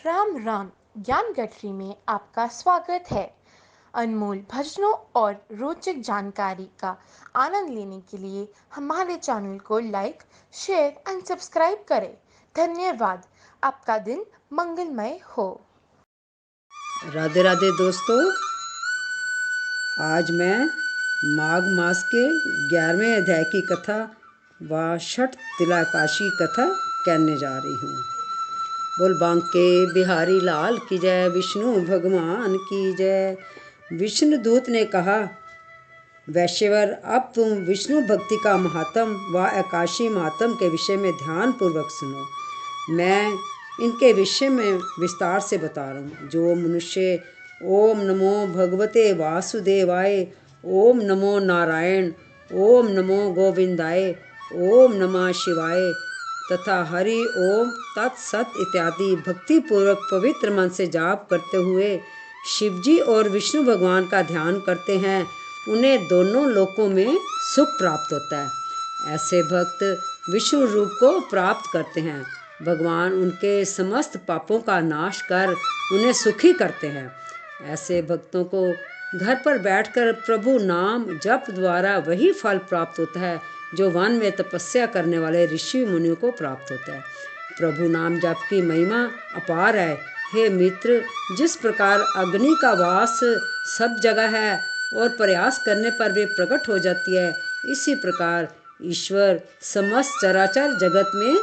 राम राम। ज्ञान गठरी में आपका स्वागत है। अनमोल भजनों और रोचक जानकारी का आनंद लेने के लिए हमारे चैनल को लाइक, शेयर एंड सब्सक्राइब करें। धन्यवाद। आपका दिन मंगलमय हो। राधे राधे दोस्तों, आज मैं माघ मास के 11वें अध्याय की कथा व षठ तिलाकाशी कथा कहने जा रही हूँ। बोल बांके बिहारी लाल की जय, विष्णु भगवान की जय। विष्णु दूत ने कहा, वैश्यवर, अब तुम विष्णु भक्ति का महात्म व एकाशी महात्म के विषय में ध्यान पूर्वक सुनो। मैं इनके विषय में विस्तार से बता रहा हूँ। जो मनुष्य ओम नमो भगवते वासुदेवाय, ओम नमो नारायण, ओम नमो गोविंदाय, ओम नमः शिवाय तथा हरि ओम तत्सत इत्यादि भक्ति पूर्वक पवित्र मन से जाप करते हुए शिवजी और विष्णु भगवान का ध्यान करते हैं, उन्हें दोनों लोकों में सुख प्राप्त होता है। ऐसे भक्त विष्णु रूप को प्राप्त करते हैं। भगवान उनके समस्त पापों का नाश कर उन्हें सुखी करते हैं। ऐसे भक्तों को घर पर बैठकर प्रभु नाम जप द्वारा वही फल प्राप्त होता है जो वन में तपस्या करने वाले ऋषि मुनियों को प्राप्त होता है। प्रभु नाम जप की महिमा अपार है। हे मित्र, जिस प्रकार अग्नि का वास सब जगह है और प्रयास करने पर वे प्रकट हो जाती है, इसी प्रकार ईश्वर समस्त चराचर जगत में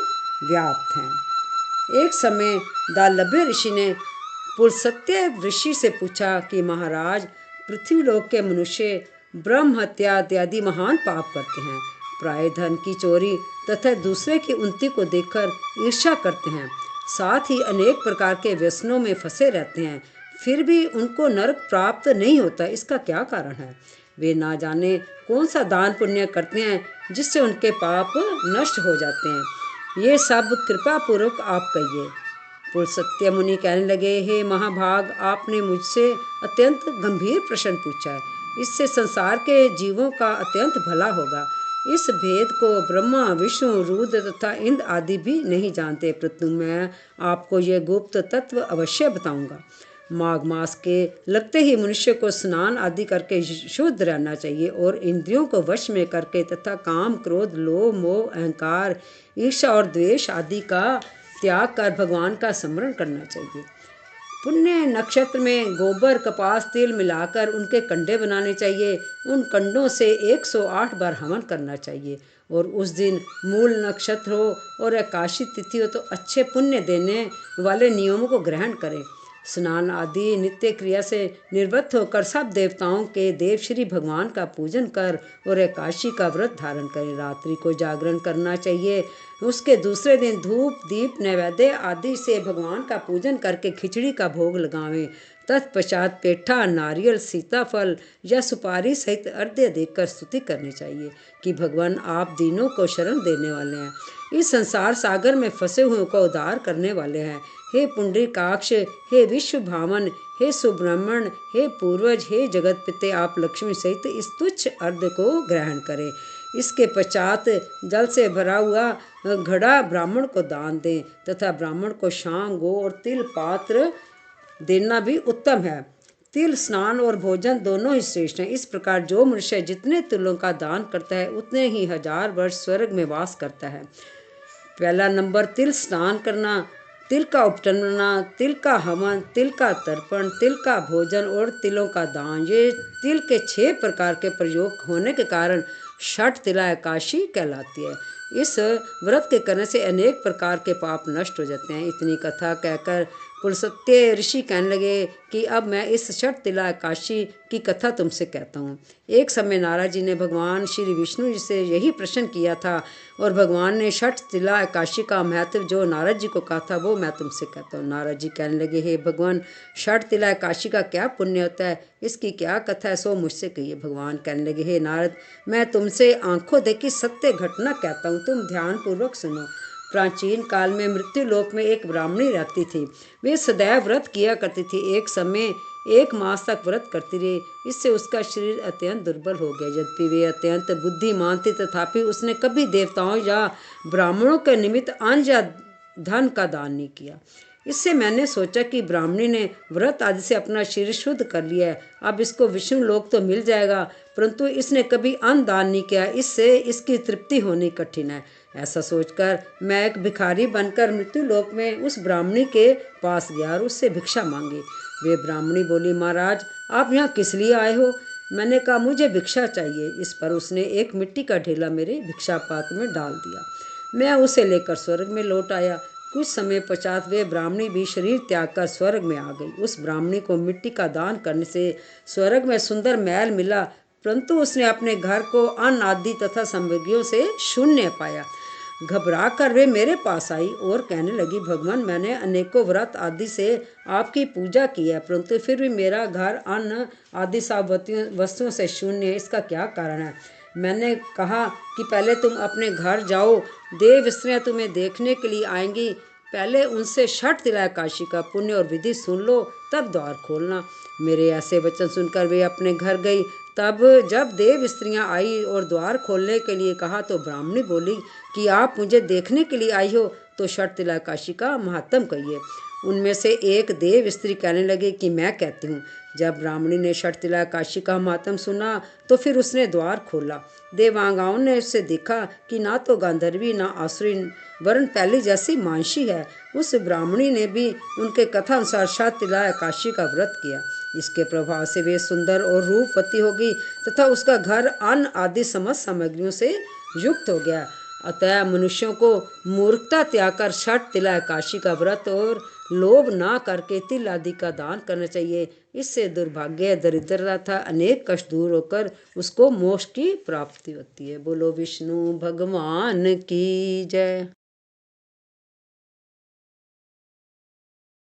व्याप्त हैं। एक समय दालभ्य ऋषि ने पुलस्त्य ऋषि से पूछा कि महाराज, पृथ्वीलोक के मनुष्य ब्रह्म हत्या इत्यादि महान पाप करते हैं, प्राय धन की चोरी तथा दूसरे की उन्नति को देखकर ईर्ष्या करते हैं, साथ ही अनेक प्रकार के व्यसनों में फंसे रहते हैं, फिर भी उनको नरक प्राप्त नहीं होता। इसका क्या कारण है? वे ना जाने कौन सा दान पुण्य करते हैं जिससे उनके पाप नष्ट हो जाते हैं। ये सब कृपा पूर्वक आप कहिए। पुलस्त्य मुनि कहने लगे, हे महाभाग, आपने मुझसे अत्यंत गंभीर प्रश्न पूछा है। इससे संसार के जीवों का अत्यंत भला होगा। इस भेद को ब्रह्मा, विष्णु, रुद्र तथा इंद्र आदि भी नहीं जानते, परंतु मैं आपको यह गुप्त तत्व अवश्य बताऊंगा। माघ मास के लगते ही मनुष्य को स्नान आदि करके शुद्ध रहना चाहिए और इंद्रियों को वश में करके तथा काम, क्रोध, लोभ, मोह, अहंकार, ईर्ष्या और द्वेष आदि का त्याग कर भगवान का स्मरण करना चाहिए। पुण्य नक्षत्र में गोबर, कपास, तिल मिलाकर उनके कंडे बनाने चाहिए। उन कंडों से 108 बार हवन करना चाहिए और उस दिन मूल नक्षत्र हो और एकादशी तिथि हो तो अच्छे पुण्य देने वाले नियमों को ग्रहण करें। स्नान आदि नित्य क्रिया से निवृत्त होकर सब देवताओं के देव श्री भगवान का पूजन कर और एकादशी का व्रत धारण करें। रात्रि को जागरण करना चाहिए। उसके दूसरे दिन धूप, दीप, नैवेद्य आदि से भगवान का पूजन करके खिचड़ी का भोग लगावें। तत्पश्चात पेठा, नारियल, सीताफल या सुपारी सहित अर्घ्य देकर स्तुति करनी चाहिए कि भगवान आप दीनों को शरण देने वाले हैं, इस संसार सागर में फंसे हुए को उद्धार करने वाले हैं। हे पुंडरीकाक्ष, हे विश्व भावन, हे सुब्रह्मण्य, हे पूर्वज, हे जगत पिते, आप लक्ष्मी सहित इस तुच्छ अर्घ्य को ग्रहण करें। इसके पश्चात जल से भरा हुआ घड़ा ब्राह्मण को दान दें तथा ब्राह्मण को शाम, गो और तिल पात्र देना भी उत्तम है। तिल स्नान और भोजन दोनों ही श्रेष्ठ हैं। इस प्रकार जो मनुष्य जितने तिलों का दान करता है उतने ही 1000 वर्ष स्वर्ग में वास करता है। पहला नंबर तिल स्नान करना, तिल का उपटन करना, तिल का हवन, तिल का तर्पण, तिल का भोजन और तिलों का दान, ये तिल के 6 प्रकार के प्रयोग होने के कारण षठ तिला एकादशी कहलाती है। इस व्रत के करने से अनेक प्रकार के पाप नष्ट हो जाते हैं। इतनी कथा कहकर पुलस्त्य ऋषि कहने लगे कि अब मैं इस षठ तिला एकादशी की कथा तुमसे कहता हूँ। एक समय नारद जी ने भगवान श्री विष्णु जी से यही प्रश्न किया था और भगवान ने षठ तिला एकादशी का महत्व जो नारद जी को कहा था वो मैं तुमसे कहता हूँ। नारद जी कहने लगे, हे भगवान, षठ तिला एकादशी का क्या पुण्य होता है, इसकी क्या कथा है, सो मुझसे कहिए। भगवान कहने लगे, हे नारद, मैं तुमसे आंखों देखी सत्य घटना कहता हूँ, तुम ध्यान पूर्वक सुनो। प्राचीन काल में मृत्यु लोक में एक ब्राह्मणी रहती थी। वे सदैव व्रत किया करती थी। एक समय 1 मास तक व्रत करती रही। इससे उसका शरीर अत्यंत दुर्बल हो गया। यद्यपि वे अत्यंत बुद्धिमान थी, तथापि उसने कभी देवताओं या ब्राह्मणों के निमित्त अन्न या धन का दान नहीं किया। इससे मैंने सोचा कि ब्राह्मणी ने व्रत आदि से अपना शरीर शुद्ध कर लिया है, अब इसको विष्णु लोक तो मिल जाएगा, परंतु इसने कभी अन्न दान नहीं किया, इससे इसकी तृप्ति होनी कठिन है। ऐसा सोचकर मैं एक भिखारी बनकर मृत्यु लोक में उस ब्राह्मणी के पास गया और उससे भिक्षा मांगी। वे ब्राह्मणी बोली, महाराज आप यहाँ किस लिए आए हो? मैंने कहा, मुझे भिक्षा चाहिए। इस पर उसने एक मिट्टी का ढेला मेरे भिक्षा पात्र में डाल दिया। मैं उसे लेकर स्वर्ग में लौट आया। कुछ समय पश्चात वे ब्राह्मणी भी शरीर त्याग कर स्वर्ग में आ गई। उस ब्राह्मणी को मिट्टी का दान करने से स्वर्ग में सुंदर महल मिला, परंतु उसने अपने घर को अन्न आदि तथा सामग्रियों से शून्य पाया। घबरा कर वे मेरे पास आई और कहने लगी, भगवान मैंने अनेकों व्रत आदि से आपकी पूजा की है, परंतु फिर भी मेरा घर अन्न आदि सब वस्तुओं से शून्य है, इसका क्या कारण है? मैंने कहा कि पहले तुम अपने घर जाओ, देव स्त्रियाँ तुम्हें देखने के लिए आएंगी, पहले उनसे छठ तिलकाशी का पुण्य और विधि सुन लो, तब द्वार खोलना। मेरे ऐसे वचन सुनकर वे अपने घर गई। तब जब देव स्त्रियाँ आई और द्वार खोलने के लिए कहा तो ब्राह्मणी बोली कि आप मुझे देखने के लिए आई हो तो छठ तिलकाशी का महात्म कहिए। उनमें से एक देव स्त्री कहने लगी कि मैं कहती हूँ। जब ब्राह्मणी ने छठ तिलकाशी का महात्म सुना तो फिर उसने द्वार खोला। देवांगाओं ने उससे देखा कि ना तो गांधर्वी ना आसुरी वर्ण पहले जैसी मानसी है। उस ब्राह्मणी ने भी उनके कथा अनुसार छठ तिलकाशी का व्रत किया। इसके प्रभाव से वे सुंदर और रूपवती हो गई तथा उसका घर अन्न आदि समस्त सामग्रियों से युक्त हो गया। अतः मनुष्यों को मूर्खता त्याग कर छठ तिलकाशी का व्रत और लोभ ना करके तिल आदि का दान करना चाहिए। इससे दुर्भाग्य, दरिद्रता तथा अनेक कष्ट दूर होकर उसको मोक्ष की प्राप्ति होती है। बोलो विष्णु भगवान की जय।